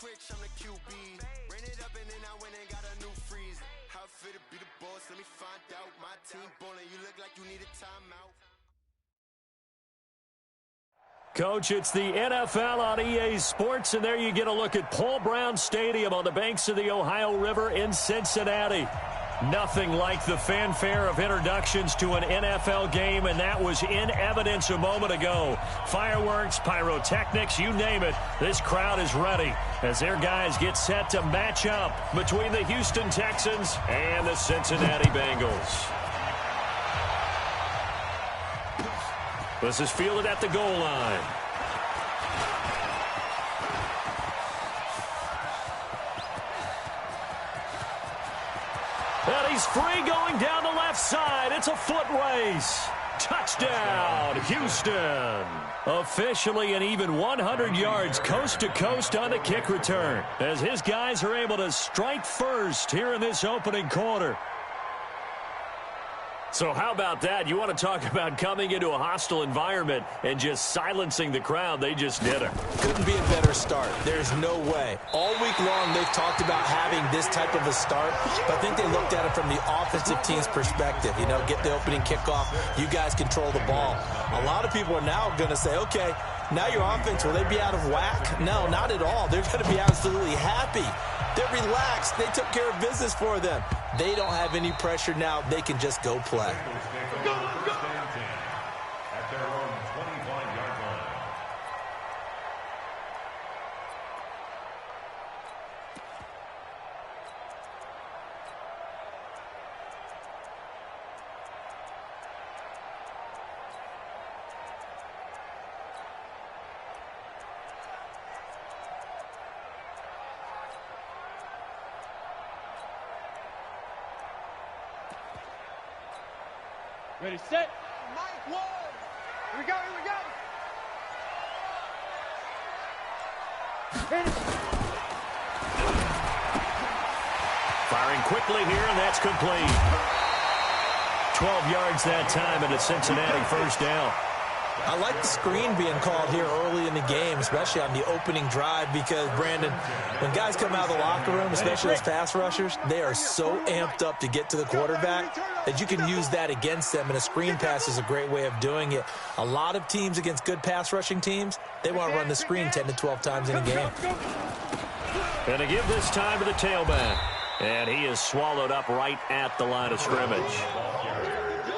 Twitch, I'm the QB. Ran it up and then I went and got a new freeze. How it feel to be the boss? Let me find out. My team ballin', you look like you need a timeout. Coach, it's the NFL on EA Sports, and there you get a look at Paul Brown Stadium on the banks of the Ohio River in Cincinnati. Nothing like the fanfare of introductions to an NFL game, and that was in evidence a moment ago. Fireworks, pyrotechnics, you name it. This crowd is ready as their guys get set to match up between the Houston Texans and the Cincinnati Bengals. This is fielded at the goal line. And he's free going down the left side. It's a foot race. Touchdown, Houston. Officially an even 100 yards coast to coast on the kick return as his guys are able to strike first here in this opening quarter. So how about that? You want to talk about coming into a hostile environment and just silencing the crowd. They just did it. Couldn't be a better start. There's no way. All week long they've talked about having this type of a start, but I think they looked at it from the offensive team's perspective. You know, get the opening kickoff. You guys control the ball. A lot of people are now going to say, okay, now your offense, will they be out of whack? No, not at all. They're going to be absolutely happy. They're relaxed. They took care of business for them. They don't have any pressure now. They can just go play. At their own 25-yard line. Ready, set. Mike, one. Here we go, here we go. Hit it. Firing quickly here, and that's complete. 12 yards that time, and a Cincinnati first down. I like the screen being called here early in the game, especially on the opening drive, because, Brandon, when guys come out of the locker room, especially as pass rushers, they are so amped up to get to the quarterback that you can use that against them, and a screen pass is a great way of doing it. A lot of teams against good pass rushing teams, they want to run the screen 10 to 12 times in a game. And to give this time to the tailback. And he is swallowed up right at the line of scrimmage.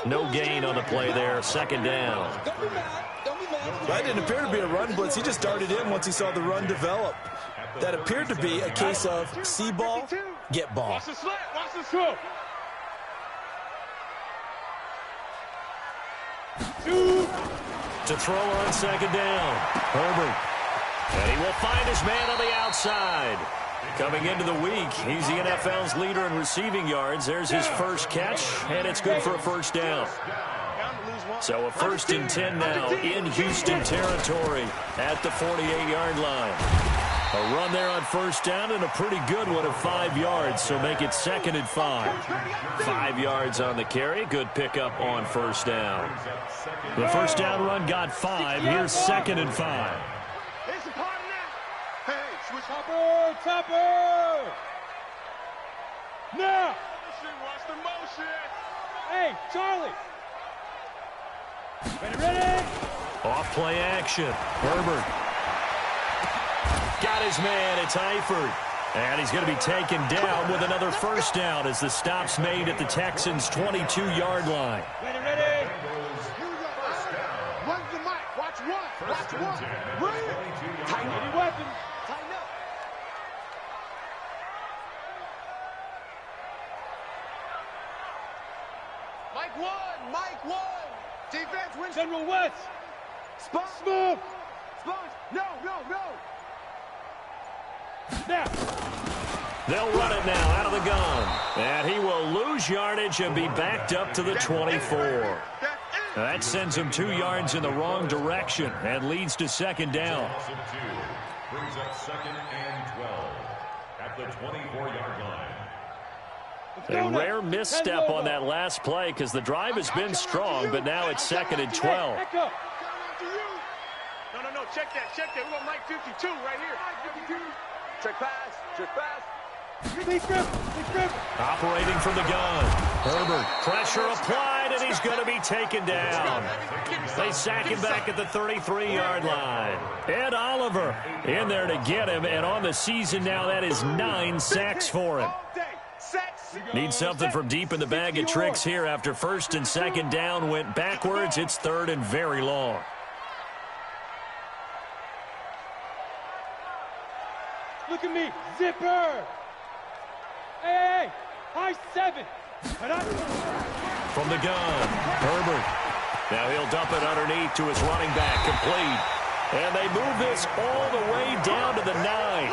No gain on the play there. Second down. That didn't appear to be a run blitz. He just darted in once he saw the run develop. That appeared to be a case of see ball, get ball. Watch the slant, watch the throw. To throw on second down. Herbert. And he will find his man on the outside. Coming into the week, he's the NFL's leader in receiving yards. There's his first catch, and it's good for a first down. So a 1st and 10 now in Houston territory at the 48-yard line. A run there on first down and a pretty good one of 5 yards, so make it 2nd and 5. 5 yards on the carry. Good pickup on first down. The first down run got 5. Here's 2nd and 5. Topper! Topper! Now! Watch the motion! Hey, Charlie! Ready? Off play action. Herbert. Got his man. It's Eifert. And he's going to be taken down with another first down as the stop's made at the Texans' 22-yard line. Ready? Here we go. Run the mic. Watch one. Watch one. Run! Tighten any weapon. Tighten up. Mike one. Defense wins. General West. Sponge. Smooth. Sponge. No. Now. They'll run it now out of the gun. And he will lose yardage and be backed up to the 24. That sends him 2 yards in the wrong direction and leads to second down. Brings up 2nd and 12 at the 24-yard line. A rare misstep on that last play because the drive has been strong, but now it's 2nd and 12. No, check that. We got Mike 52 right here. Check pass. Check pass. Operating from the gun. Herbert, pressure applied, and he's going to be taken down. They sack him back at the 33-yard line. Ed Oliver in there to get him, and on the season now, that is 9 sacks for him. Need something from deep in the bag of tricks here after first and second down went backwards. It's third and very long. Look at me, zipper. Hey, high 7. From the gun, Herbert. Now he'll dump it underneath to his running back, complete. And they move this all the way down to the 9.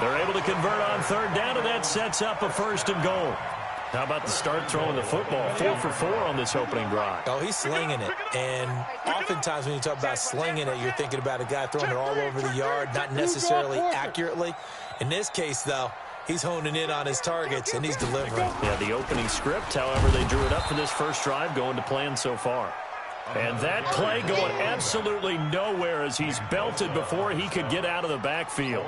They're able to convert on third down, and that sets up a first and goal. How about the start throwing the football? 4 for 4 on this opening drive. Oh, he's slinging it. And oftentimes when you talk about slinging it, you're thinking about a guy throwing it all over the yard, not necessarily accurately. In this case, though, he's honing in on his targets, and he's delivering. Yeah, the opening script, however, they drew it up for this first drive, going to plan so far. And that play going absolutely nowhere as he's belted before he could get out of the backfield.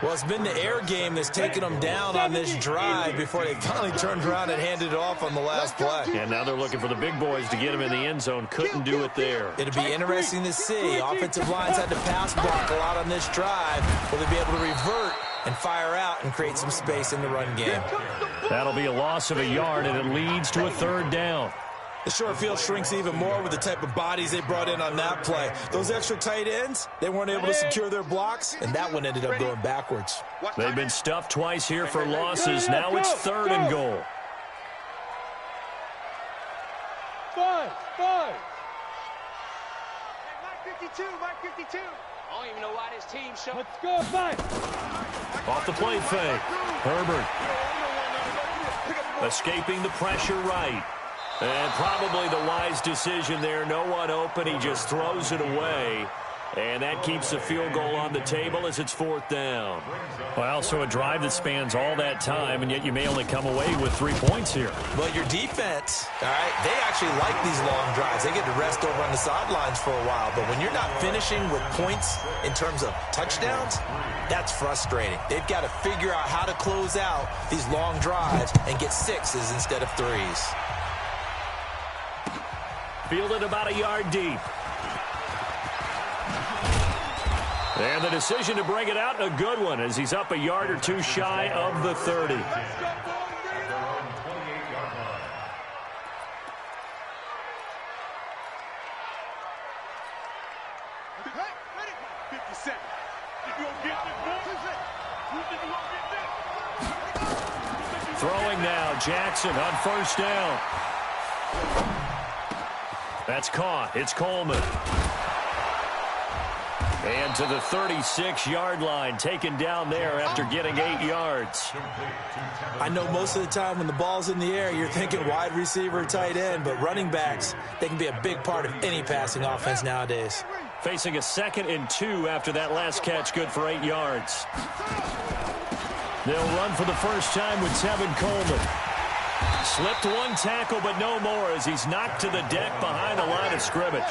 Well, it's been the air game that's taken them down on this drive before they finally turned around and handed it off on the last play. And now they're looking for the big boys to get him in the end zone. Couldn't do it there. It'll be interesting to see. Offensive lines had to pass block a lot on this drive. Will they be able to revert and fire out and create some space in the run game? That'll be a loss of a yard, and it leads to a third down. The short field shrinks even more with the type of bodies they brought in on that play. Those extra tight ends, they weren't able to secure their blocks, and that one ended up going backwards. They've been stuffed twice here for losses. Now it's third and goal. 5. Mike 52, Mike 52. I don't even know why this team showed. Let's go, 5. Off the play fake. Herbert escaping the pressure right. And probably the wise decision there. No one open. He just throws it away. And that keeps the field goal on the table as it's fourth down. Well, so a drive that spans all that time, and yet you may only come away with 3 points here. But your defense, all right, they actually like these long drives. They get to rest over on the sidelines for a while. But when you're not finishing with points in terms of touchdowns, that's frustrating. They've got to figure out how to close out these long drives and get 6s instead of 3s. Fielded about a yard deep. And the decision to bring it out, a good one, as he's up a yard or two shy of the 30. Throwing now, Jackson on first down. That's caught. It's Coleman. And to the 36-yard line, taken down there after getting 8 yards. I know most of the time when the ball's in the air, you're thinking wide receiver, tight end, but running backs, they can be a big part of any passing offense nowadays. Facing a 2nd and 2 after that last catch, good for 8 yards. They'll run for the first time with Tevin Coleman. Slipped one tackle, but no more as he's knocked to the deck behind the line of scrimmage.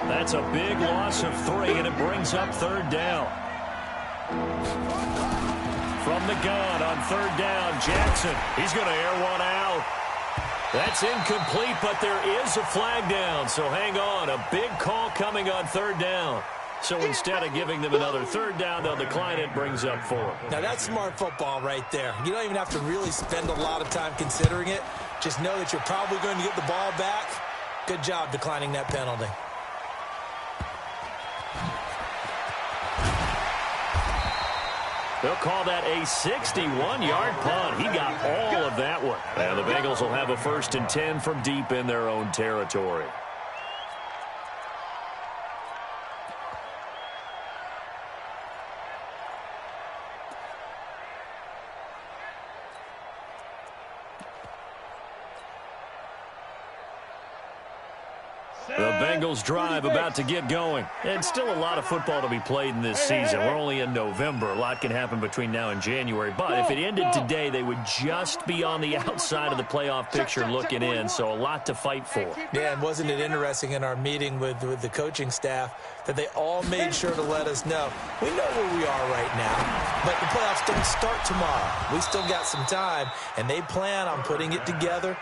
That's a big loss of 3, and it brings up third down. From the gun on third down, Jackson. He's going to air one out. That's incomplete, but there is a flag down, so hang on. A big call coming on third down. So instead of giving them another third down, they'll decline it, brings up 4. Now, that's smart football right there. You don't even have to really spend a lot of time considering it. Just know that you're probably going to get the ball back. Good job declining that penalty. They'll call that a 61-yard punt. He got all of that one. And the Bengals will have a 1st and 10 from deep in their own territory. The Bengals drive about to get going. And still a lot of football to be played in this season. We're only in November. A lot can happen between now and January. But if it ended today, they would just be on the outside of the playoff picture looking in. So a lot to fight for. Yeah, and wasn't it interesting in our meeting with the coaching staff that they all made sure to let us know, we know where we are right now, but the playoffs don't start tomorrow. We still got some time, and they plan on putting it together,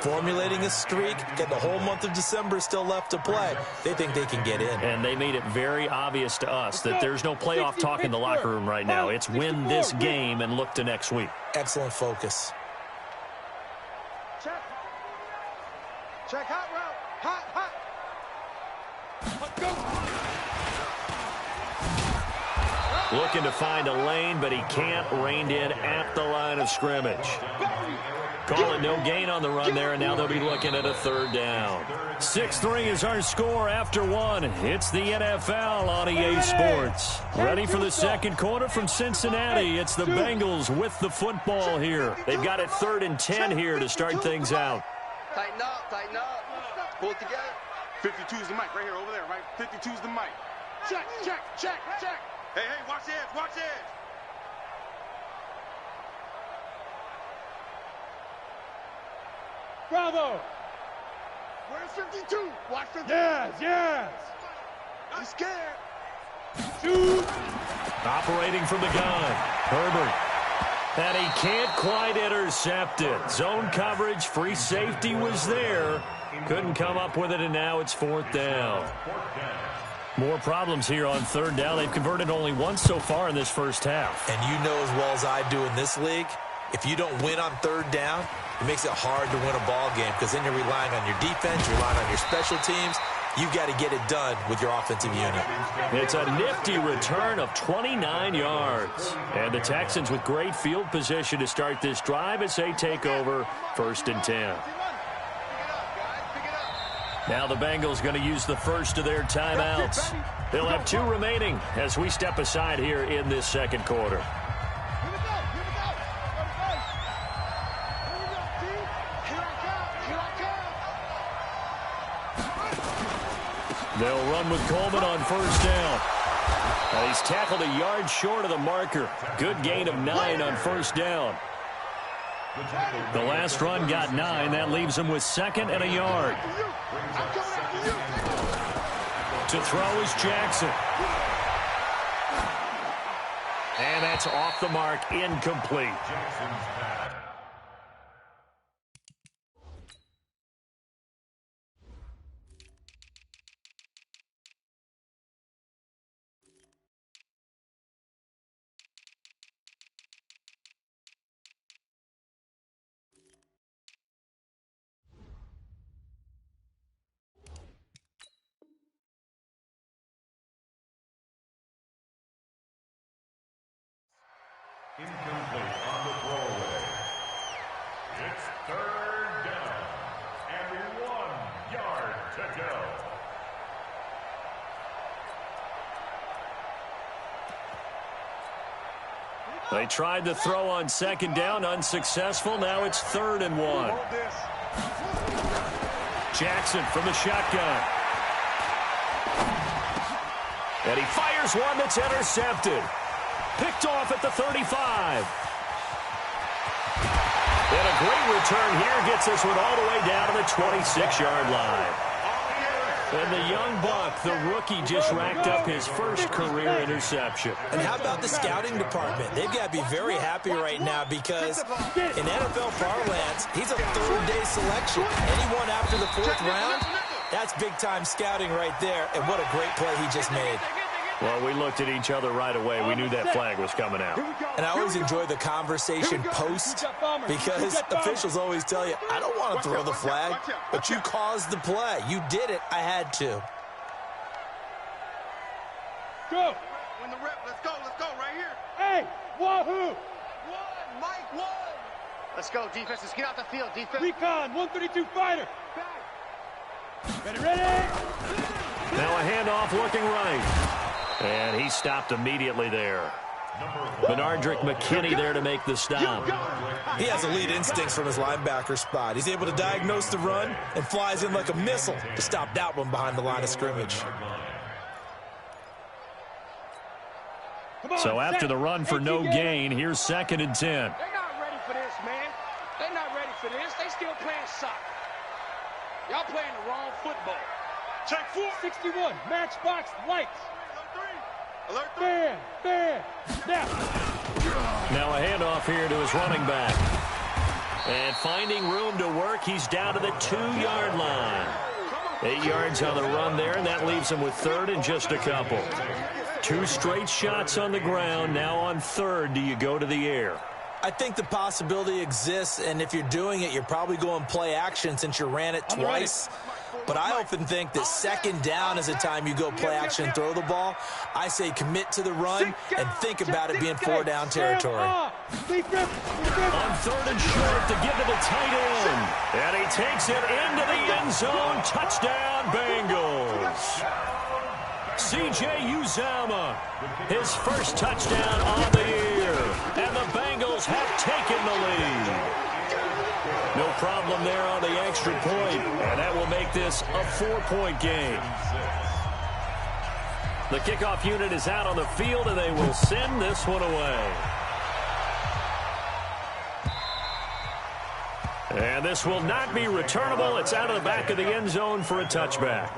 formulating a streak, get the whole month of December still left to play. They think they can get in. And they made it very obvious to us that there's no playoff talk in the locker room right now. It's win this game and look to next week. Excellent focus. Check. Check hot route. Hot, hot. Let's go. Looking to find a lane, but he can't. Reined in at the line of scrimmage. Call it no gain on the run there, and now they'll be looking at a third down. 6-3 is our score after one. It's the NFL on EA Sports. Ready for the second quarter from Cincinnati. It's the Bengals with the football here. They've got it 3rd and 10 here to start things out. Tighten up, tighten up. Pull it together. 52 is the mic right here, over there, right? 52 is the mic. Check, check, check, check. Hey, hey, watch the edge, watch the edge. Bravo! Where's 52? Watch 52. Yes, yes! I'm scared. Shoot! Operating from the gun, Herbert. And he can't quite intercept it. Zone coverage, free safety was there. Couldn't come up with it, and now it's 4th down. More problems here on 3rd down. They've converted only once so far in this first half. And you know as well as I do in this league, if you don't win on 3rd down, it makes it hard to win a ball game because then you're relying on your defense, you're relying on your special teams. You've got to get it done with your offensive unit. It's a nifty return of 29 yards. And the Texans with great field position to start this drive as they take over 1st and 10. Now the Bengals going to use the first of their timeouts. They'll have 2 remaining as we step aside here in this second quarter. They'll run with Coleman on 1st down. And he's tackled a yard short of the marker. Good gain of 9 on 1st down. The last run got 9. That leaves him with 2nd and a yard. To throw is Jackson. And that's off the mark, incomplete. Incomplete on the throwaway. It's 3rd down and 1 yard to go. They tried to throw on 2nd down, unsuccessful. Now it's 3rd and 1. Jackson from the shotgun. And he fires one that's intercepted. Picked off at the 35. And a great return here gets this one all the way down to the 26-yard line. And the young buck, the rookie, just racked up his first career interception. And how about the scouting department? They've got to be very happy right now because in NFL parlance, he's a 3rd-day selection. Anyone after the 4th round, that's big-time scouting right there. And what a great play he just made. Well, we looked at each other right away. We knew that flag was coming out. And I always enjoy the conversation post because officials always tell you, I don't want to throw the flag, but you caused the play. You did it. I had to. Go! When the rep, let's go right here. Hey, wahoo! 1, Mike, 1. Let's go, defense. Let's get out the field, defense. Recon, 132 fighter. Ready, ready! Now a handoff looking right. And he stopped immediately there. Benardrick McKinney there to make the stop. He has elite instincts from his linebacker spot. He's able to diagnose the run and flies in like a missile to stop that one behind the line of scrimmage. So after the run for no gain, here's 2nd and 10. They're not ready for this, man. They're not ready for this. They still playing soccer. Y'all playing the wrong football. Check 4. 61. Matchbox lights. Alert 3. Fan. Now a handoff here to his running back. And finding room to work, he's down to the 2-yard line. 8 yards on the run there, and that leaves him with 3rd and just a couple. 2 straight shots on the ground. Now on 3rd, do you go to the air? I think the possibility exists, and if you're doing it, you're probably going play action since you ran it twice. But I often think that 2nd down is the time you go play action and throw the ball. I say commit to the run and think about it being 4-down territory. On 3rd and short to give to the tight end. And he takes it into the end zone. Touchdown, Bengals. C.J. Uzomah, his first touchdown on the year. And the Bengals have taken the lead. No problem there on the extra point, and that will make this a 4-point game. The kickoff unit is out on the field, and they will send this one away. And this will not be returnable. It's out of the back of the end zone for a touchback.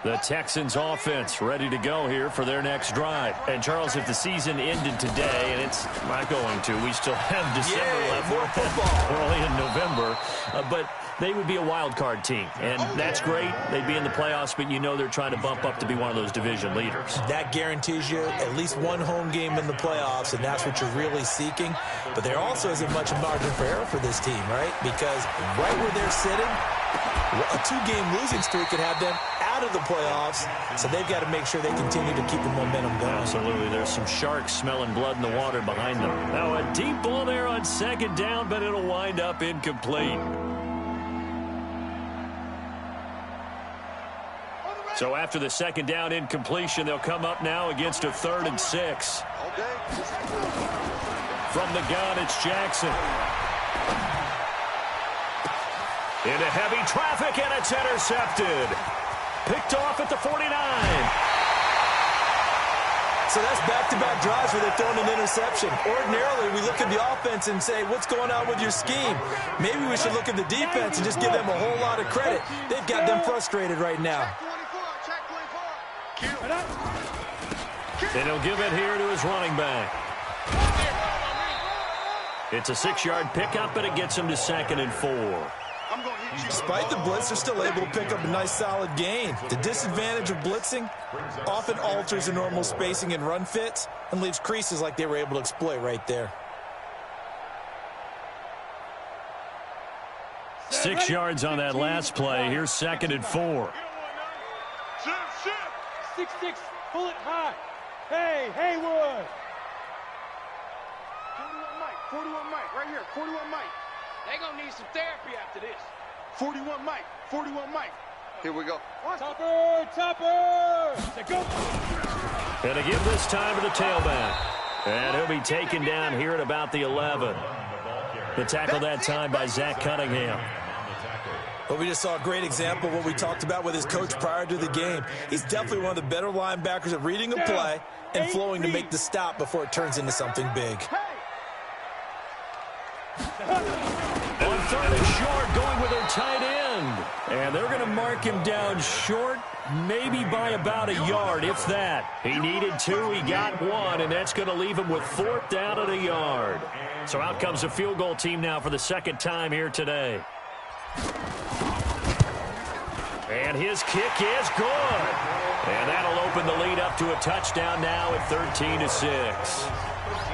The Texans offense ready to go here for their next drive. And, Charles, if the season ended today, and it's not going to, we still have December left. More football. We're only in November. But they would be a wild card team. And that's great. They'd be in the playoffs, but you know they're trying to bump up to be one of those division leaders. That guarantees you at least one home game in the playoffs, and that's what you're really seeking. But there also isn't much margin for error for this team, right? Because right where they're sitting, a 2-game losing streak could have them out of the playoffs, so they've got to make sure they continue to keep the momentum going. Absolutely. There's some sharks smelling blood in the water behind them. Now a deep ball there on 2nd down, but it'll wind up incomplete. So after the 2nd down incompletion, they'll come up now against a 3rd and 6. From the gun, it's Jackson. Into heavy traffic, and it's intercepted. Picked off at the 49. So that's back-to-back drives where they're throwing an interception. Ordinarily, we look at the offense and say, what's going on with your scheme? Maybe we should look at the defense and just give them a whole lot of credit. They've got them frustrated right now. And he'll give it here to his running back. It's a 6-yard pickup, and it gets him to 2nd and 4. Despite the blitz, they're still able to pick up a nice solid gain. The disadvantage of blitzing often alters the normal spacing and run fits and leaves creases like they were able to exploit right there. 6 yards on that last play. Here's 2nd and 4. 6-6, pull it high. Hey, Haywood. 41 Mike, right here, 41 Mike. They gonna need some therapy after this. 41 Mike. Here we go. Topper. Say go. And to give this time to the tailback. And he'll be taken down here at about the 11. The tackle that time by Zach Cunningham. Well, we just saw a great example of what we talked about with his coach prior to the game. He's definitely one of the better linebackers at reading a play and flowing to make the stop before it turns into something big. On 3rd and short, going with their tight end. And they're going to mark him down short, maybe by about a yard, if that. He needed 2, he got 1, and that's going to leave him with 4th down and a yard. So out comes the field goal team now for the 2nd time here today. And his kick is good. And that'll open the lead up to a touchdown now at 13-6.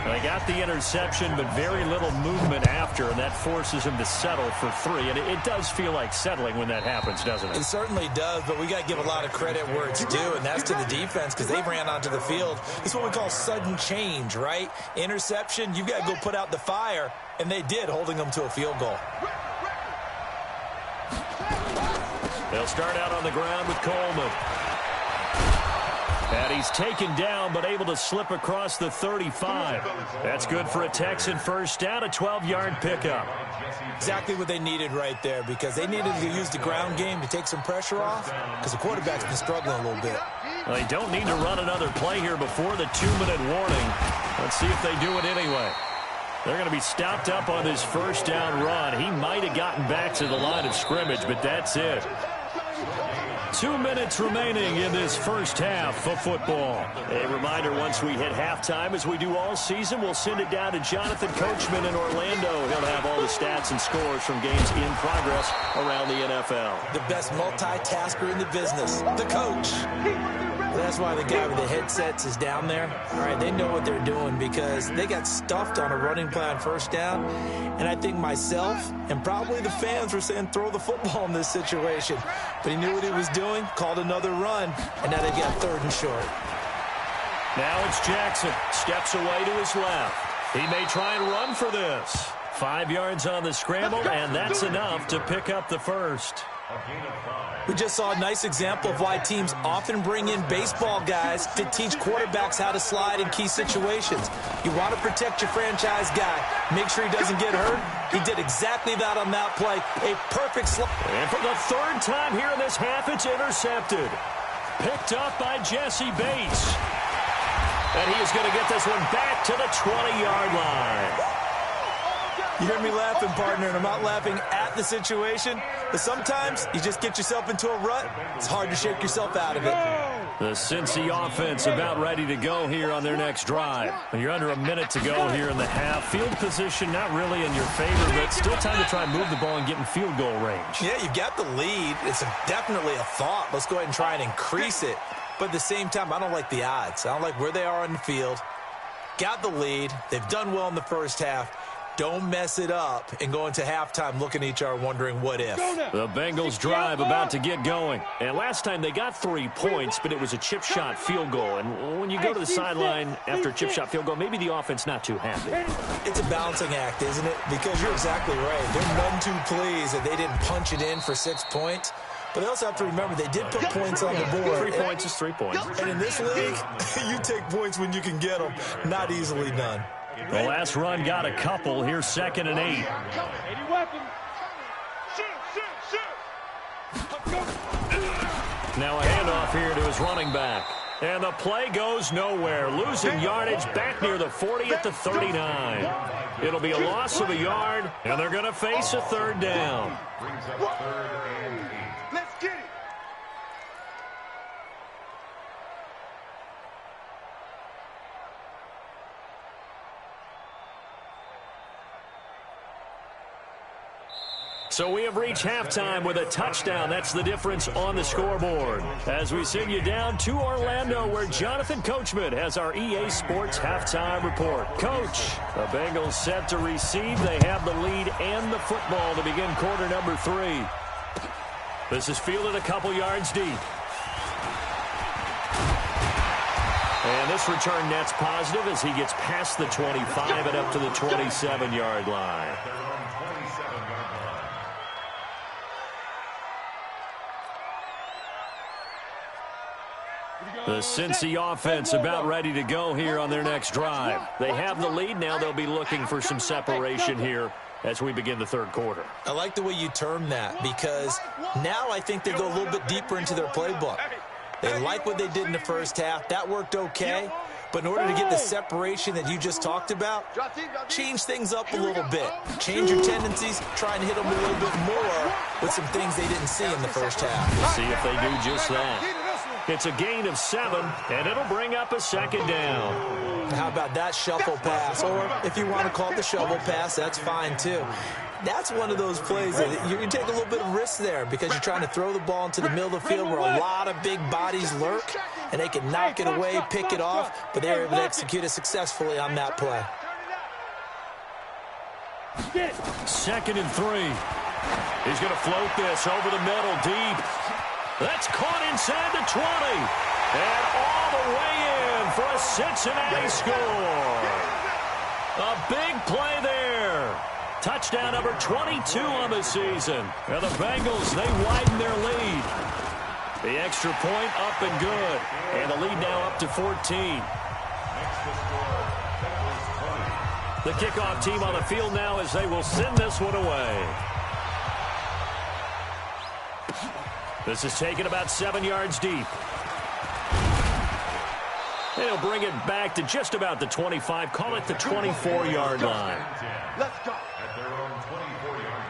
They got the interception, but very little movement after, and that forces him to settle for 3. And it does feel like settling when that happens, doesn't it? It certainly does, but we got to give a lot of credit where it's due, and that's to the defense because they ran onto the field. It's what we call sudden change, right? Interception, you've got to go put out the fire, and they did, holding them to a field goal. They'll start out on the ground with Coleman. And he's taken down, but able to slip across the 35. That's good for a Texan first down, a 12-yard pickup. Exactly what they needed right there, because they needed to use the ground game to take some pressure off, because the quarterback's been struggling a little bit. Well, they don't need to run another play here before the 2-minute warning. Let's see if they do it anyway. They're going to be stopped up on this first down run. He might have gotten back to the line of scrimmage, but that's it. 2 minutes remaining in this first half of football. A reminder, once we hit halftime, as we do all season, we'll send it down to Jonathan Coachman in Orlando. He'll have all the stats and scores from games in progress around the NFL. The best multitasker in the business, the coach. That's why the guy with the headsets is down there. All right, they know what they're doing because they got stuffed on a running play on first down. And I think myself and probably the fans were saying throw the football in this situation. But he knew what he was doing, called another run, and now they've got 3rd and short. Now it's Jackson. Steps away to his left. He may try and run for this. 5 yards on the scramble, and that's enough to pick up the first. We just saw a nice example of why teams often bring in baseball guys to teach quarterbacks how to slide in key situations. You want to protect your franchise guy. Make sure he doesn't get hurt. He did exactly that on that play. A perfect slide. And for the 3rd time here in this half, it's intercepted. Picked up by Jesse Bates. And he is going to get this one back to the 20-yard line. You hear me laughing, partner, and I'm not laughing at the situation. But sometimes you just get yourself into a rut. It's hard to shake yourself out of it. The Cincy offense about ready to go here on their next drive. And you're under a minute to go here in the half. Field position not really in your favor, but still time to try and move the ball and get in field goal range. Yeah, you've got the lead. It's definitely a thought. Let's go ahead and try and increase it. But at the same time, I don't like the odds. I don't like where they are on the field. Got the lead. They've done well in the first half. Don't mess it up and go into halftime looking at each other wondering what if. The Bengals drive about to get going. And last time they got 3 points, but it was a chip shot field goal. And when you go to the sideline after a chip shot field goal, maybe the offense not too happy. It's a balancing act, isn't it? Because you're exactly right. They're none too pleased that they didn't punch it in for 6 points. But they also have to remember they did put points on the board. 3 points is 3 points. And in this league, you take points when you can get them. Not easily done. The last run got a couple. Here's 2nd and 8. Now a handoff here to his running back. And the play goes nowhere. Losing yardage back near the 40 at the 39. It'll be a loss of a yard, and they're going to face a 3rd down. Brings up 3rd and 8. Let's get it. So we have reached halftime with a touchdown. That's the difference on the scoreboard. As we send you down to Orlando, where Jonathan Coachman has our EA Sports halftime report. Coach, the Bengals set to receive. They have the lead and the football to begin quarter number 3. This is fielded a couple yards deep. And this return net's positive as he gets past the 25 and up to the 27-yard line. The Cincy offense about ready to go here on their next drive. They have the lead. Now they'll be looking for some separation here as we begin the 3rd quarter. I like the way you term that because now I think they go a little bit deeper into their playbook. They like what they did in the first half. That worked okay. But in order to get the separation that you just talked about, change things up a little bit. Change your tendencies. Try and hit them a little bit more with some things they didn't see in the first half. We'll see if they do just that. It's a gain of 7, and it'll bring up a 2nd down. How about that shuffle pass? Or if you want to call it the shovel pass, that's fine too. That's one of those plays that you can take a little bit of risk there because you're trying to throw the ball into the middle of the field where a lot of big bodies lurk, and they can knock it away, pick it off, but they were able to execute it successfully on that play. 2nd and 3. He's going to float this over the middle deep. That's caught inside the 20. And all the way in for a Cincinnati score. A big play there. Touchdown number 22 on the season. And the Bengals, they widen their lead. The extra point up and good. And the lead now up to 14. The kickoff team on the field now as they will send this one away. This is taken about 7 yards deep. They'll bring it back to just about the 25. Call it the 24-yard line. Let's go. At their own 24-yard line.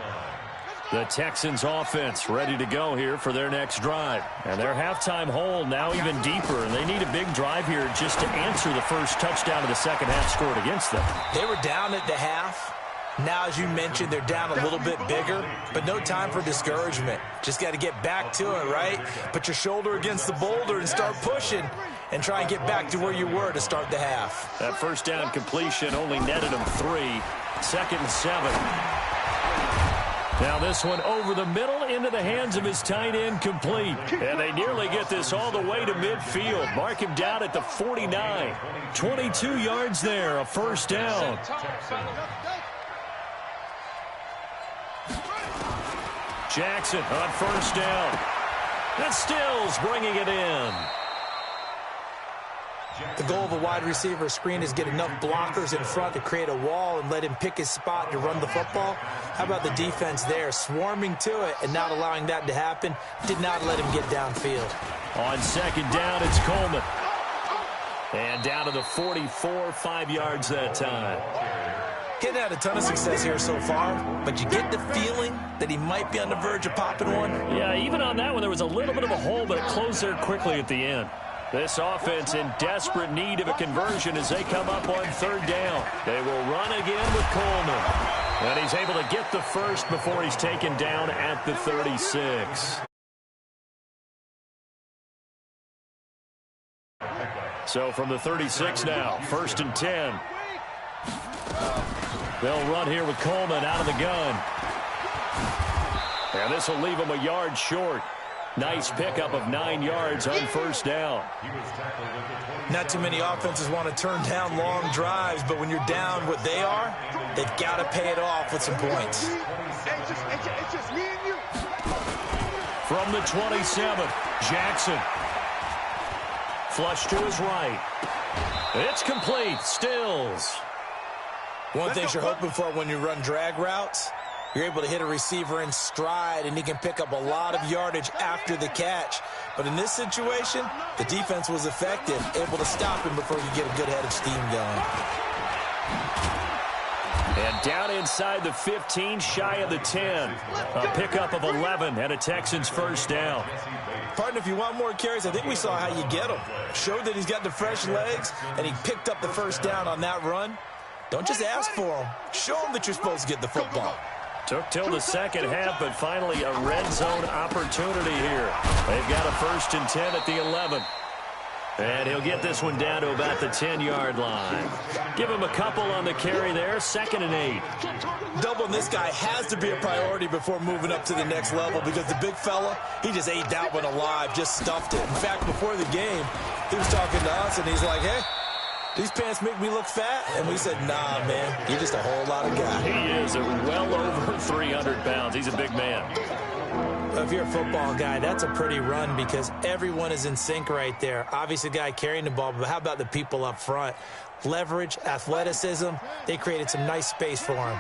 The Texans offense ready to go here for their next drive. And their halftime hole now even deeper. And they need a big drive here just to answer the first touchdown of the second half scored against them. They were down at the half. Now, as you mentioned, they're down a little bit bigger, but no time for discouragement. Just got to get back to it, right? Put your shoulder against the boulder and start pushing and try and get back to where you were to start the half. That first down completion only netted them 3. 2nd and 7. Now this one over the middle into the hands of his tight end, complete. And they nearly get this all the way to midfield. Mark him down at the 49. 22 yards there, a first down. Jackson on first down. And Stills bringing it in. The goal of a wide receiver screen is get enough blockers in front to create a wall and let him pick his spot to run the football. How about the defense there, swarming to it and not allowing that to happen? Did not let him get downfield. On second down, it's Coleman. And down to the 44, 5 yards that time. He's had a ton of success here so far, but you get the feeling that he might be on the verge of popping one. Yeah, even on that one, there was a little bit of a hole, but it closed there quickly at the end. This offense in desperate need of a conversion as they come up on third down. They will run again with Coleman. And he's able to get the first before he's taken down at the 36. So from the 36 now, 1st and 10. They'll run here with Coleman out of the gun. And this will leave him a yard short. Nice pickup of 9 yards on first down. Not too many offenses want to turn down long drives, but when you're down what they are, they've got to pay it off with some points. It's just me and you. From the 27, Jackson. Flush to his right. It's complete. Stills. One thing you're hoping for when you run drag routes, you're able to hit a receiver in stride, and he can pick up a lot of yardage after the catch. But in this situation, the defense was effective, able to stop him before you get a good head of steam going. And down inside the 15, shy of the 10. A pickup of 11 and a Texans first down. Partner, if you want more carries, I think we saw how you get him. Showed that he's got the fresh legs, and he picked up the first down on that run. Don't just ask for him. Show him that you're supposed to get the football. Took till the second half, but finally a red zone opportunity here. They've got a 1st and 10 at the 11. And he'll get this one down to about the 10-yard line. Give him a couple on the carry there, 2nd and 8. Doubling this guy has to be a priority before moving up to the next level because the big fella, he just ate that one alive, just stuffed it. In fact, before the game, he was talking to us, and he's like, hey, these pants make me look fat? And we said, nah, man, you're just a whole lot of guy. He is well over 300 pounds. He's a big man. If you're a football guy, that's a pretty run because everyone is in sync right there. Obviously, the guy carrying the ball, but how about the people up front? Leverage, athleticism, they created some nice space for him.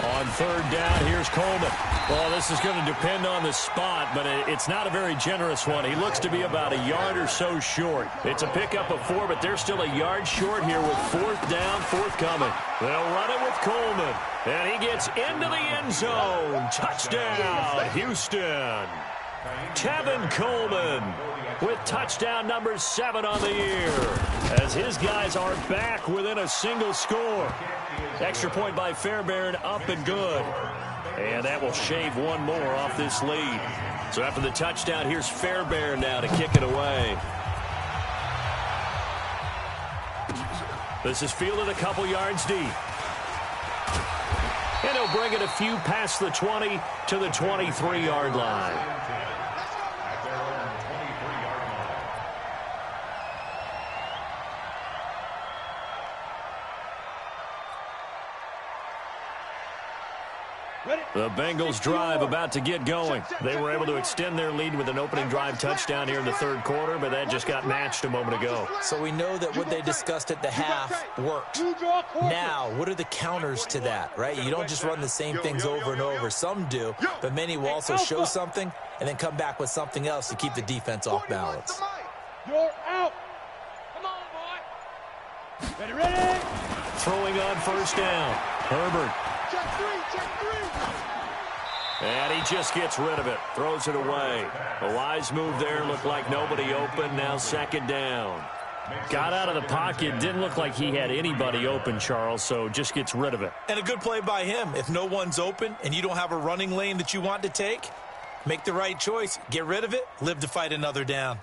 On third down, here's Coleman. Well, this is going to depend on the spot, but it's not a very generous one. He looks to be about a yard or so short. It's a pickup of 4, but they're still a yard short here with 4th down, forthcoming. They'll run it with Coleman, and he gets into the end zone. Touchdown, Houston. Tevin Coleman with touchdown number 7 on the year as his guys are back within a single score. Extra point by Fairbairn, up and good. And that will shave one more off this lead. So after the touchdown, here's Fairbairn now to kick it away. This is fielded a couple yards deep. And he'll bring it a few past the 20 to the 23-yard line. The Bengals drive about to get going. They were able to extend their lead with an opening drive touchdown here in the third quarter, but that just got matched a moment ago. So we know that what they discussed at the half worked. Now, what are the counters to that, right? You don't just run the same things over and over. Some do, but many will also show something and then come back with something else to keep the defense off balance. You're out. Come on, boy. Ready. Throwing on first down. Herbert. Check three. And he just gets rid of it. Throws it away. A wise move there. Looked like nobody open. Now second down. Got out of the pocket. Didn't look like he had anybody open, Charles, so just gets rid of it. And a good play by him. If no one's open and you don't have a running lane that you want to take, make the right choice. Get rid of it. Live to fight another down.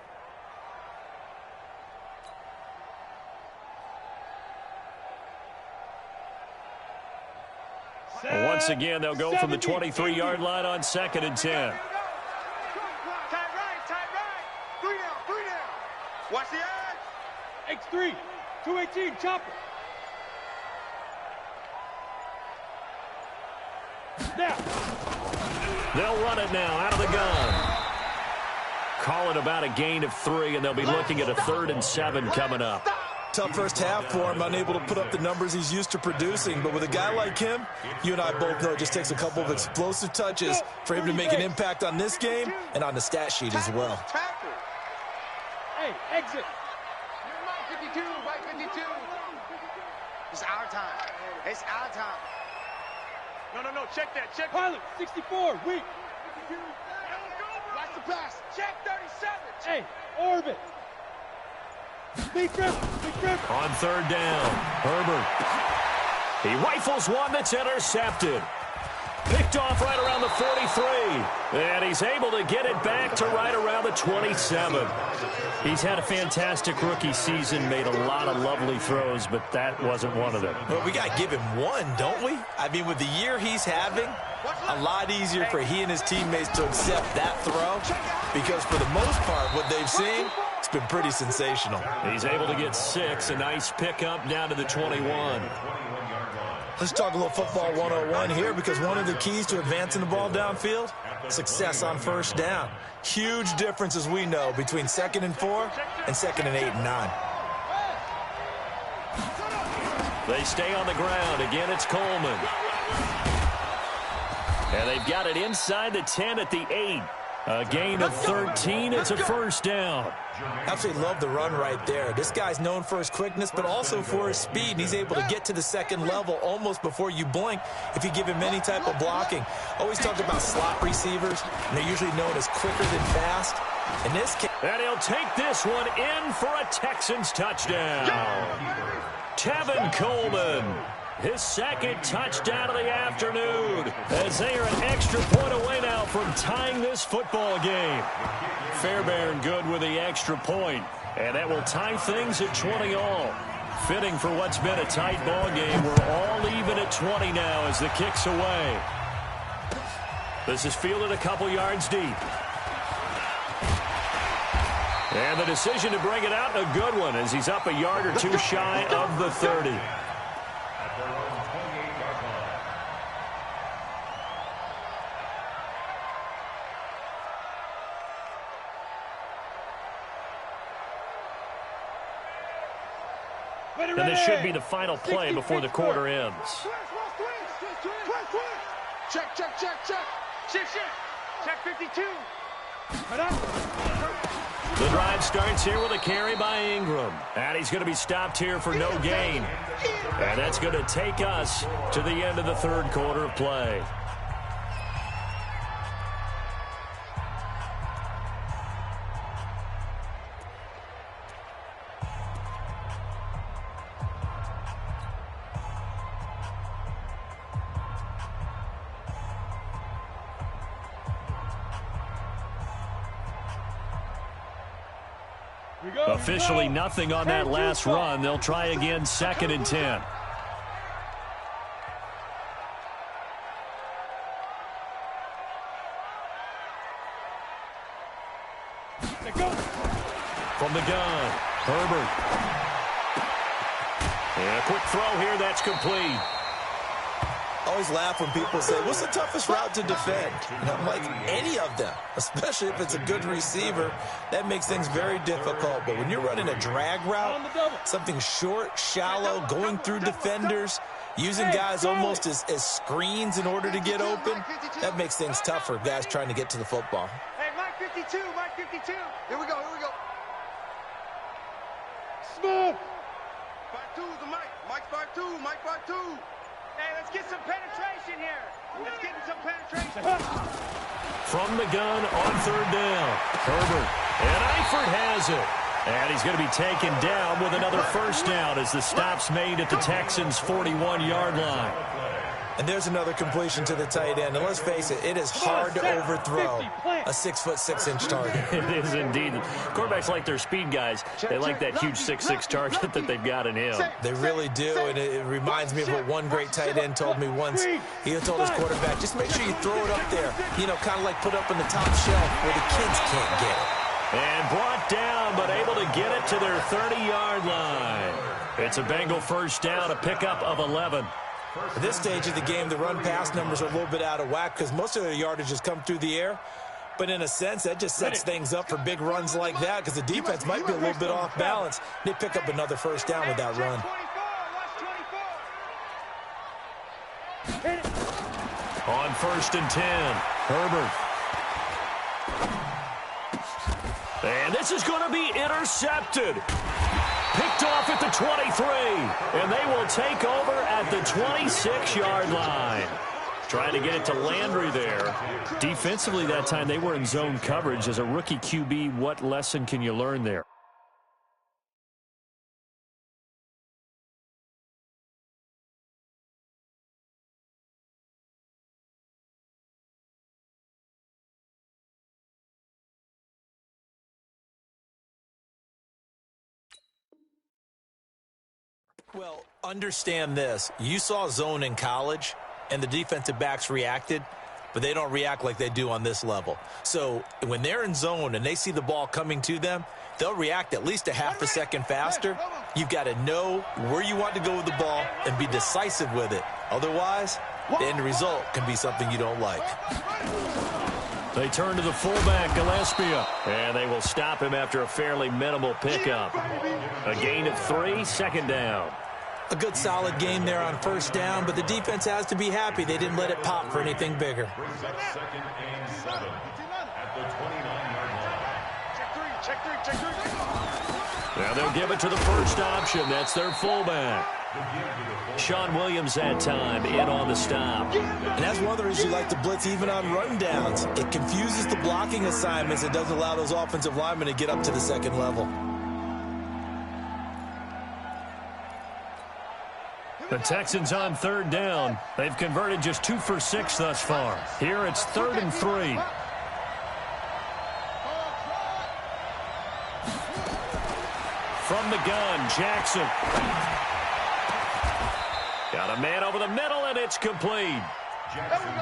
And once again, they'll go from the 23-yard line on 2nd and 10. Tight right. 3 down. Watch the edge. X3. 218. Chopper. Now. They'll run it now out of the gun. Call it about a gain of 3, and they'll be looking at a 3rd and 7 coming up. Tough first half for him, unable to put up the numbers he's used to producing. But with a guy like him, you and I both know it just takes a couple of explosive touches for him to make an impact on this game and on the stat sheet as well. Hey, exit. You're Mike 52, Mike 52. It's our time. It's our time. No. Check that. Check. Pilot, 64. Weak. Watch the pass. Check 37. Hey, orbit. Big grip. On 3rd down, Herbert. He rifles one that's intercepted. Picked off right around the 43. And he's able to get it back to right around the 27. He's had a fantastic rookie season, made a lot of lovely throws, but that wasn't one of them. Well, we got to give him one, don't we? I mean, with the year he's having, a lot easier for he and his teammates to accept that throw because for the most part, what they've seen, it's been pretty sensational. He's able to get 6, a nice pickup down to the 21. Let's talk a little football 101 here because one of the keys to advancing the ball downfield, success on first down. Huge difference, as we know, between 2nd and 4 and 2nd and 8 and 9. They stay on the ground. Again, it's Coleman. And they've got it inside the 10 at the 8. A gain of 13. It's a first down. Absolutely love the run right there. This guy's known for his quickness, but also for his speed. And he's able to get to the second level almost before you blink if you give him any type of blocking. Always talk about slot receivers, and they're usually known as quicker than fast. In this case, and he'll take this one in for a Texans touchdown. Tevin Coleman. His 2nd touchdown of the afternoon as they are an extra point away now from tying this football game. Fairbairn good with the extra point, and that will tie things at 20 all. Fitting for what's been a tight ball game. We're all even at 20 now as the kick's away. This is fielded a couple yards deep. And the decision to bring it out, a good one, as he's up a yard or 2 shy of the 30. And this should be the final play before the quarter ends. Check. Check 52. The drive starts here with a carry by Ingram. And he's going to be stopped here for no gain. And that's going to take us to the end of the 3rd quarter of play. Officially nothing on that last run. They'll try again 2nd and 10. From the gun, Herbert. And a quick throw here, that's complete. always laugh when people say, what's the toughest route to defend? And I'm like, any of them, especially if it's a good receiver. That makes things very difficult. But when you're running a drag route, something short, shallow, going through defenders, using guys almost as screens in order to get open, that makes things tougher, guys trying to get to the football. Hey, Mike 52, Mike 52. Here we go, here we go. Smith. 5-2 is the Mike. Mike's 5-2, Mike 5-2. Hey, let's get some penetration here. Let's get some penetration. From the gun on third down. Herbert. And Eifert has it. And he's going to be taken down with another first down as the stop's made at the Texans' 41-yard line. And there's another completion to the tight end. And let's face it, it is hard to overthrow a 6'6" target. It is indeed. Quarterbacks like their speed guys. They like that huge 6'6" target that they've got in him. They really do, and it reminds me of what one great tight end told me once. He told his quarterback, just make sure you throw it up there. You know, kind of like put up in the top shelf where the kids can't get it. And brought down, but able to get it to their 30-yard line. It's a Bengal first down, a pickup of 11. At this stage of the game, the run-pass numbers are a little bit out of whack because most of their yardage has come through the air. But in a sense, that just sets things up for big runs like that because the defense might be a little bit off balance. They pick up another first down with that run. On 1st and 10, Herbert. And this is going to be intercepted. Picked off at the 23, and they will take over at the 26-yard line. Trying to get it to Landry there. Defensively that time, they were in zone coverage. As a rookie QB, what lesson can you learn there? Well, understand this. You saw zone in college, and the defensive backs reacted, but they don't react like they do on this level. So when they're in zone and they see the ball coming to them, they'll react at least a half a second faster. You've got to know where you want to go with the ball and be decisive with it. Otherwise, the end result can be something you don't like. They turn to the fullback, Gillespie, and they will stop him after a fairly minimal pickup. A gain of 3, second down. A good solid gain there on first down, but the defense has to be happy they didn't let it pop for anything bigger. Brings up 2nd and 7 at the 29-yard line. Check three. Now they'll give it to the first option. That's their fullback. Sean Williams had time in on the stop. And that's one of the reasons you like to blitz even on rundowns. It confuses the blocking assignments. It doesn't allow those offensive linemen to get up to the second level. The Texans on third down. They've converted just 2 for 6 thus far. Here it's 3rd and 3. From the gun, Jackson. Got a man over the middle, and it's complete.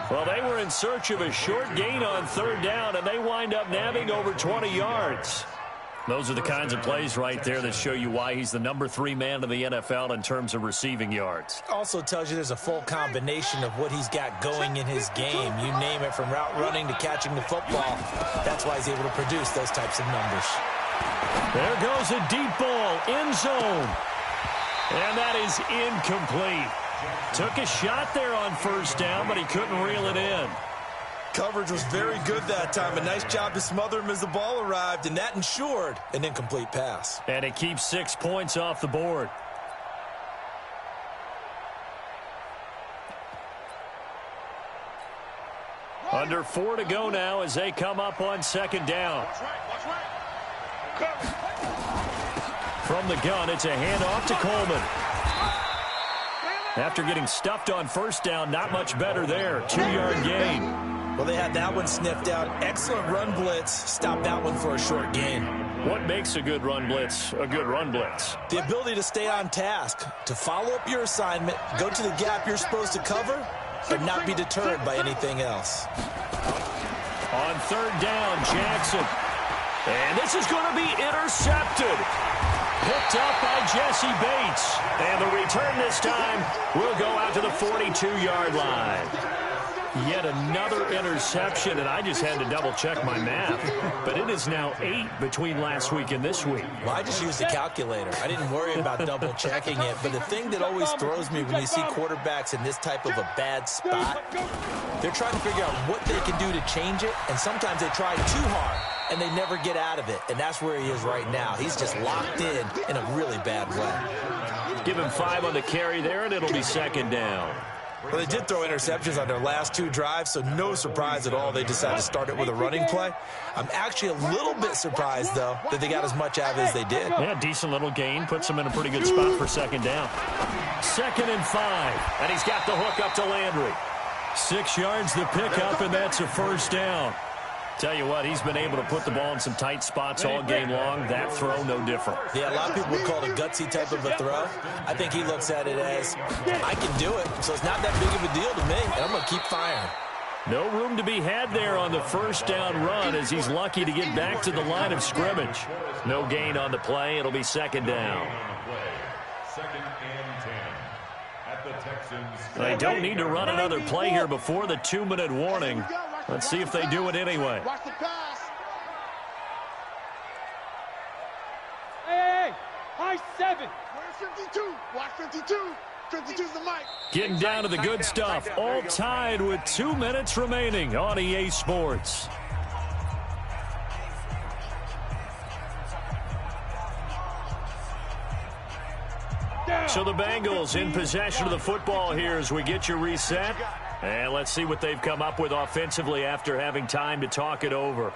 Well, they were in search of a short gain on third down, and they wind up nabbing over 20 yards. Those are the kinds of plays right there that show you why he's the number 3 man in the NFL in terms of receiving yards. Also tells you there's a full combination of what he's got going in his game. You name it, from route running to catching the football. That's why he's able to produce those types of numbers. There goes a deep ball, end zone. And that is incomplete. Took a shot there on first down, but he couldn't reel it in. Coverage was very good that time. A nice job to smother him as the ball arrived, and that ensured an incomplete pass. And it keeps 6 points off the board. Under 4 to go now as they come up on second down. From the gun, it's a handoff to Coleman. After getting stuffed on first down, not much better there. 2-yard gain. Well, they had that one sniffed out. Excellent run blitz. Stopped that one for a short gain. What makes a good run blitz a good run blitz? The ability to stay on task, to follow up your assignment, go to the gap you're supposed to cover, and not be deterred by anything else. On third down, Jackson. And this is going to be intercepted. Picked up by Jesse Bates. And the return this time will go out to the 42-yard line. Yet another interception, and I just had to double-check my math. But it is now 8 between last week and this week. Well, I just used the calculator. I didn't worry about double-checking it. But the thing that always throws me when you see quarterbacks in this type of a bad spot, they're trying to figure out what they can do to change it, and sometimes they try too hard, and they never get out of it. And that's where he is right now. He's just locked in a really bad way. Give him 5 on the carry there, and it'll be second down. Well, they did throw interceptions on their last 2 drives, so no surprise at all they decided to start it with a running play. I'm actually a little bit surprised, though, that they got as much out of it as they did. Yeah, decent little gain. Puts them in a pretty good spot for second down. 2nd and 5, and he's got the hook up to Landry. 6 yards the pickup, and that's a first down. Tell you what, he's been able to put the ball in some tight spots all game long. That throw, no different. Yeah, a lot of people would call it a gutsy type of a throw. I think he looks at it as, I can do it, so it's not that big of a deal to me, and I'm going to keep firing. No room to be had there on the first down run as he's lucky to get back to the line of scrimmage. No gain on the play. It'll be second down. They don't need to run another play here before the 2-minute warning. Let's see if they do it anyway. Watch the pass. Hey, high 7. Where's 52? Watch 52. 52's the mic. Getting down to the good stuff. All tied with 2 minutes remaining on EA Sports. So the Bengals in possession of the football here as we get you reset. And let's see what they've come up with offensively after having time to talk it over.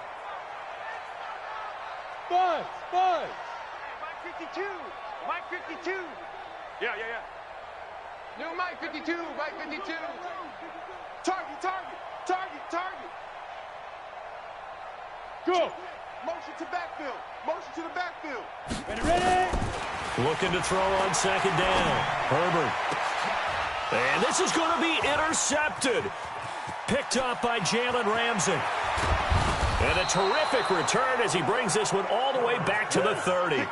Buzz. Mike 52. Mike 52. Yeah. New Mike 52. Mike 52. Target. Go. Motion to backfield. Motion to the backfield. Ready. Looking to throw on second down. Herbert. And this is going to be intercepted. Picked up by Jalen Ramsey. And a terrific return as he brings this one all the way back to the 30.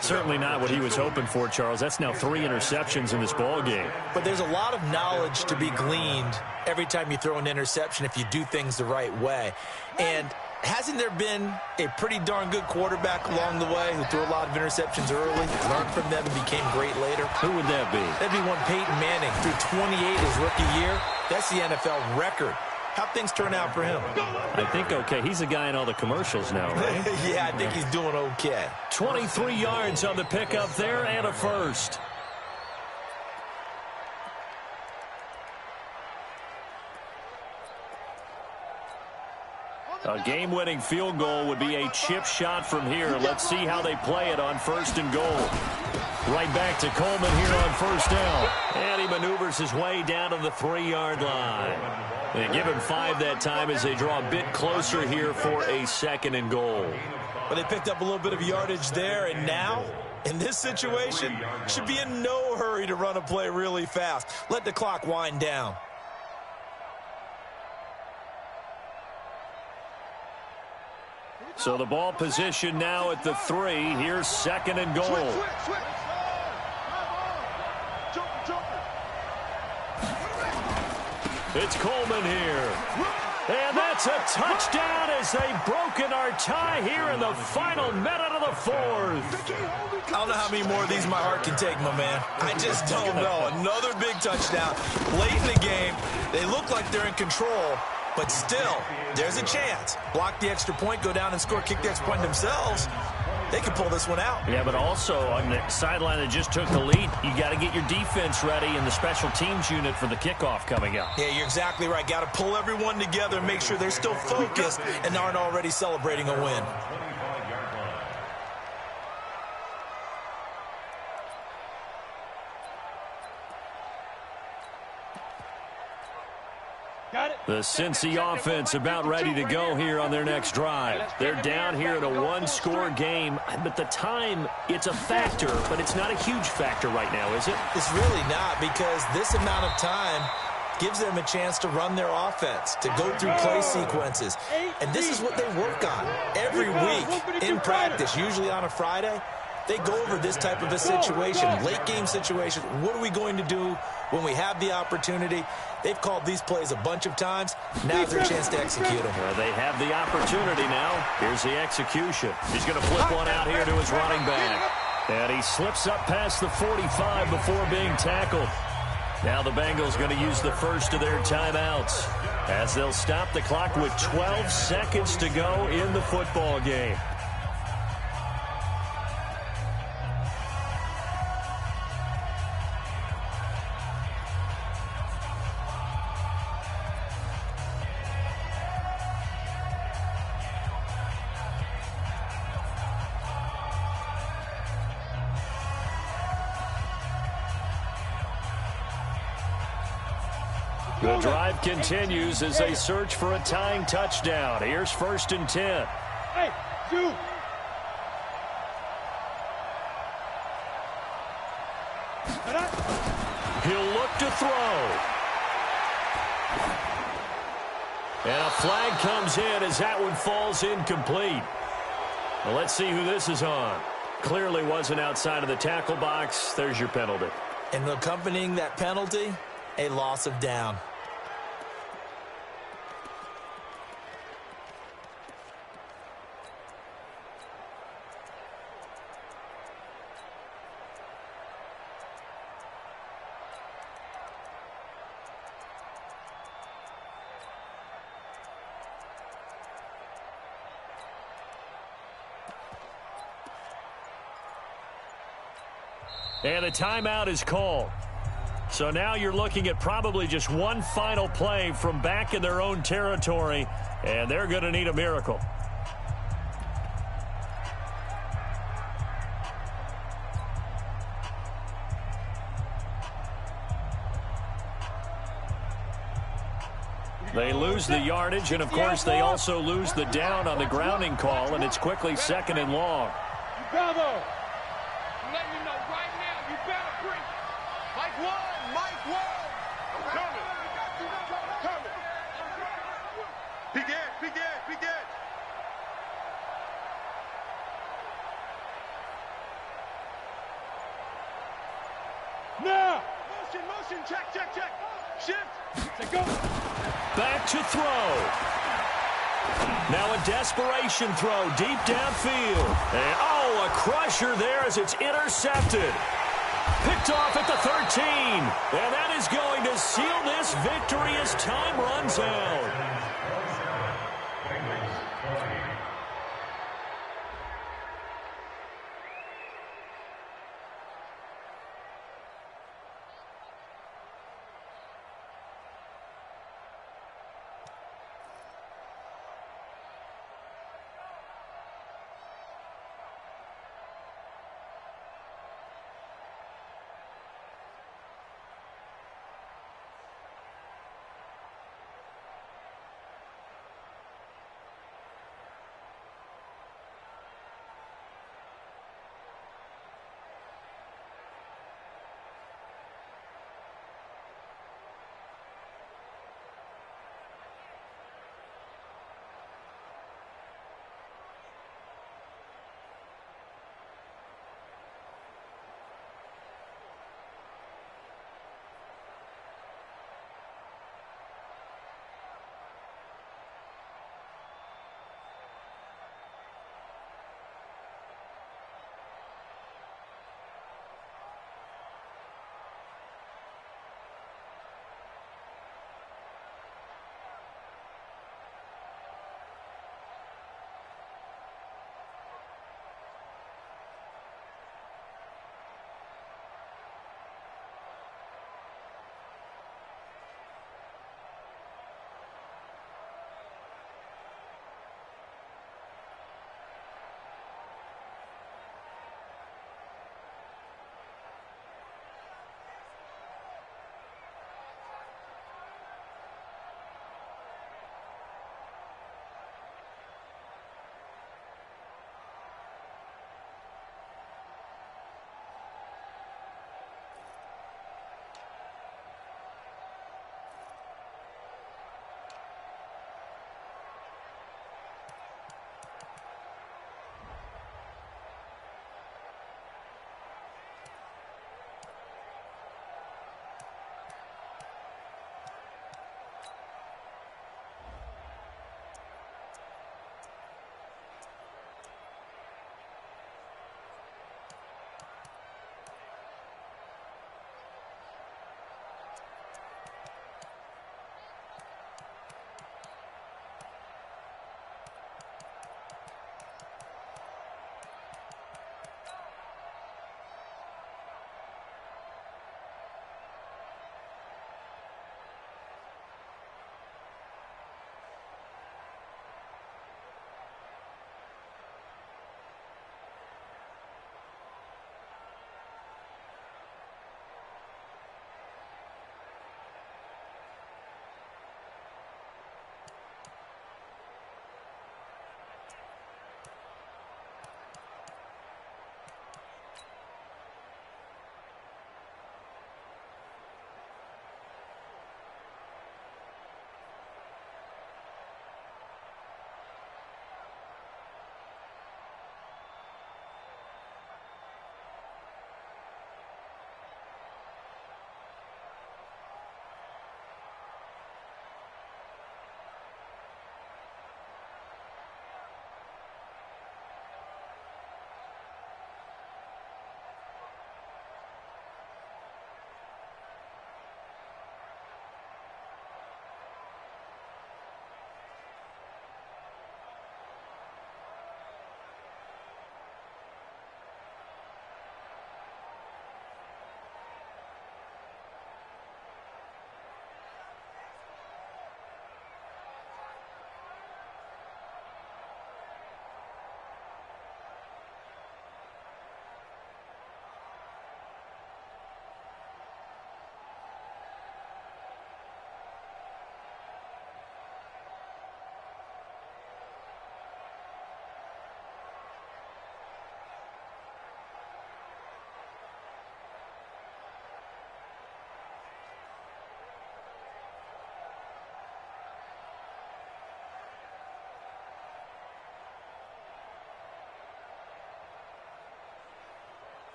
Certainly not what he was hoping for, Charles. That's now 3 interceptions in this ball game. But there's a lot of knowledge to be gleaned every time you throw an interception if you do things the right way. And hasn't there been a pretty darn good quarterback along the way who threw a lot of interceptions early, learned from them, and became great later? Who would that be? That'd be one Peyton Manning. Threw 28 his rookie year. That's the NFL record. How'd things turn out for him? I think okay. He's the guy in all the commercials now, right? Yeah, I think he's doing okay. 23 yards on the pickup there and a first. A game-winning field goal would be a chip shot from here. Let's see how they play it on 1st and goal. Right back to Coleman here on 1st down. And he maneuvers his way down to the 3-yard line. They give him 5 that time as they draw a bit closer here for a 2nd and goal. But they picked up a little bit of yardage there, and now, in this situation, should be in no hurry to run a play really fast. Let the clock wind down. So the ball position now at the 3. Here's 2nd and goal. It's Coleman here. And that's a touchdown as they've broken our tie here in the final minute of the 4th. I don't know how many more of these my heart can take, my man. I just don't know. Another big touchdown. Late in the game, they look like they're in control, but still, there's a chance. Block the extra point, go down and score, kick the extra point themselves. They can pull this one out. Yeah, but also on the sideline that just took the lead, you got to get your defense ready and the special teams unit for the kickoff coming up. Yeah, you're exactly right. Got to pull everyone together and make sure they're still focused and aren't already celebrating a win. The Cincy offense about ready to go here on their next drive. They're down here in a 1-score game, but the time, it's a factor, but it's not a huge factor right now, is it? It's really not, because this amount of time gives them a chance to run their offense, to go through play sequences. And this is what they work on every week in practice, usually on a Friday. they go over this type of a situation, late game situation. What are we going to do when we have the opportunity? They've called these plays a bunch of times. Now's their chance to execute them. Well, they have the opportunity now. Here's the execution. He's going to flip one out here to his running back. And he slips up past the 45 before being tackled. Now the Bengals going to use the first of their timeouts as they'll stop the clock with 12 seconds to go in the football game. The drive continues as they search for a tying touchdown. Here's 1st and 10. Hey, you. He'll look to throw. And a flag comes in as that one falls incomplete. Well, let's see who this is on. Clearly wasn't outside of the tackle box. There's your penalty. And accompanying that penalty, a loss of down. And the timeout is called. So now you're looking at probably just one final play from back in their own territory, and they're going to need a miracle. They lose the yardage, and of course they also lose the down on the grounding call, and it's quickly 2nd and long. Bravo. I'm letting you know right now, you better bring it. Mike one, Mike one. I'm coming. I'm coming. Big edge, big edge, big edge. Now. Motion, motion, check, check, check. Shift. Say go. Back to throw. Now a desperation throw deep downfield. And, oh, a crusher there as it's intercepted. Picked off at the 13. And that is going to seal this victory as time runs out.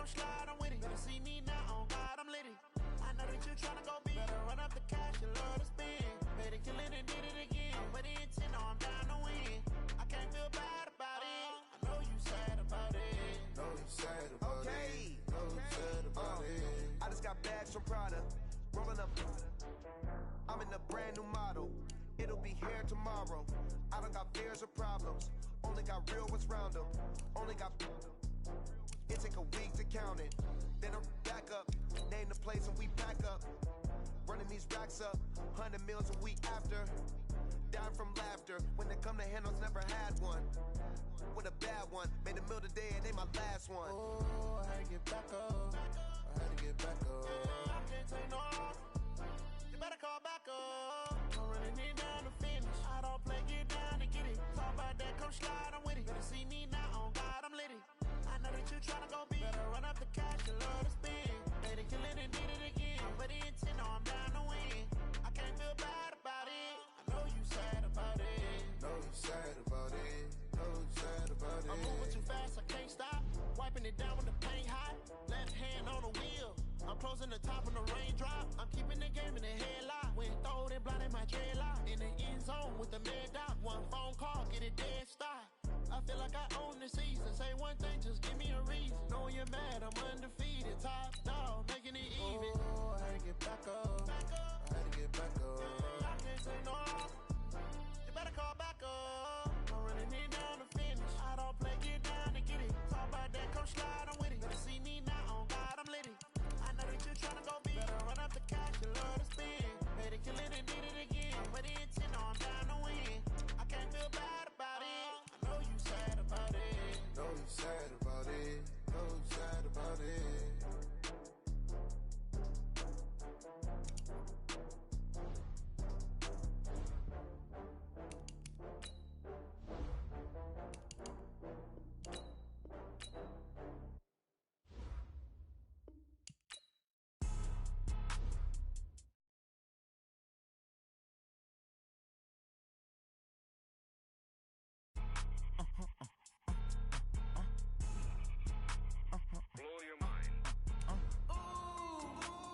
come slide, I'm with it. Better see me now, on God, I'm litty. I know that you're trying to go big. Better run up the cash, you love to spend. Better kill it and did it again. I'm with the intent, no, I'm down to win. I can't feel bad about it. I know you sad about it. Know you sad about it. Know you sad about it. I just got bags from Prada. Rolling up. I'm in a brand new model. It'll be here tomorrow. I don't got fears or problems. Only got real ones round them. Only got. It take a week to count it. Then I'm back up. Name the place and we pack up. Running these racks up. 100 meals a week after. Down from laughter. When they come to handles, never had one. With a bad one. Made a meal today and they my last one. Oh, I had to get back up. I had to get back up. I can't take no loss. You better call back up. I'm running it down to finish. I don't play, get down and get it. Talk about that, come slide, I'm with it. Better see me now, on God, I'm litty. I know that you're trying to go big. Better run up the cash, you love to spend. Better kill it and did it again. But the intent, no, I'm down to win. I can't feel bad about it. I know you sad about it. Know you sad about it. Know you sad about it. I'm moving too fast, I can't stop. Wiping it down with the paint hot. Left hand on the wheel. I'm closing the top when the raindrop. I'm keeping the game in the headlock. When throwed and blinded my dreadlock. In the end zone with the mad dot. One phone call, get it dead stop. I feel like I own the season. Say one thing, just give me a reason. Knowing you're mad, I'm undefeated. Top dog, making it even. Oh, I had to get back up. I had to get back up. I can't take no loss. You better call back up. I'm running it down to finish. I don't play, get down and get it. Talk about that, come slide, I'm with it. Better see me now, on God, I'm litty. I know that you're trying to go big. Better run up the cash, you love to spend. Better kill it and did it again. But the intent, no, I'm down to win. I can't feel bad about it. I know you sad about it. Know you sad about it. Know you sad about it. Blow your mind.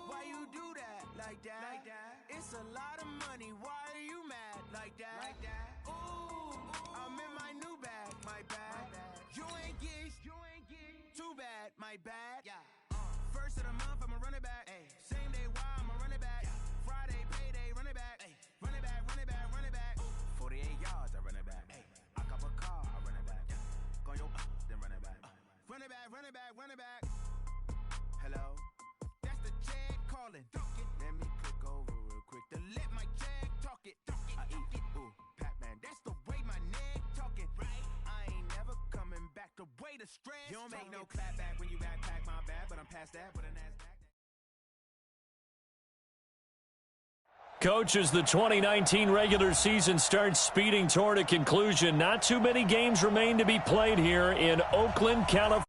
Why you do that like that? Like that? It's a lot of money. Why are you mad like that? Like that? Ooh, I'm in my new bag. My bad. You ain't get too bad. My bad. Yeah. First of the month, I'ma run it back. Ay. Same day, why I'ma run it back. Friday, payday, run it back. Ay. Run it back, run it back, run it back. 48 yards, I run it back. Ay. I cop a car, I run it back. Go yo, then run it back. Run it back, run it back, run it back. Hello? That's the Jag calling. Let me click over real quick to let my Jag talk it. I eat it. Ooh, Pac-Man, that's the way my neck talking. Right? I ain't never coming back the way the stress. You don't make no clap back when you backpack my bad, but I'm past that with a NASDAQ. Coach, as the 2019 regular season starts speeding toward a conclusion, not too many games remain to be played here in Oakland, California.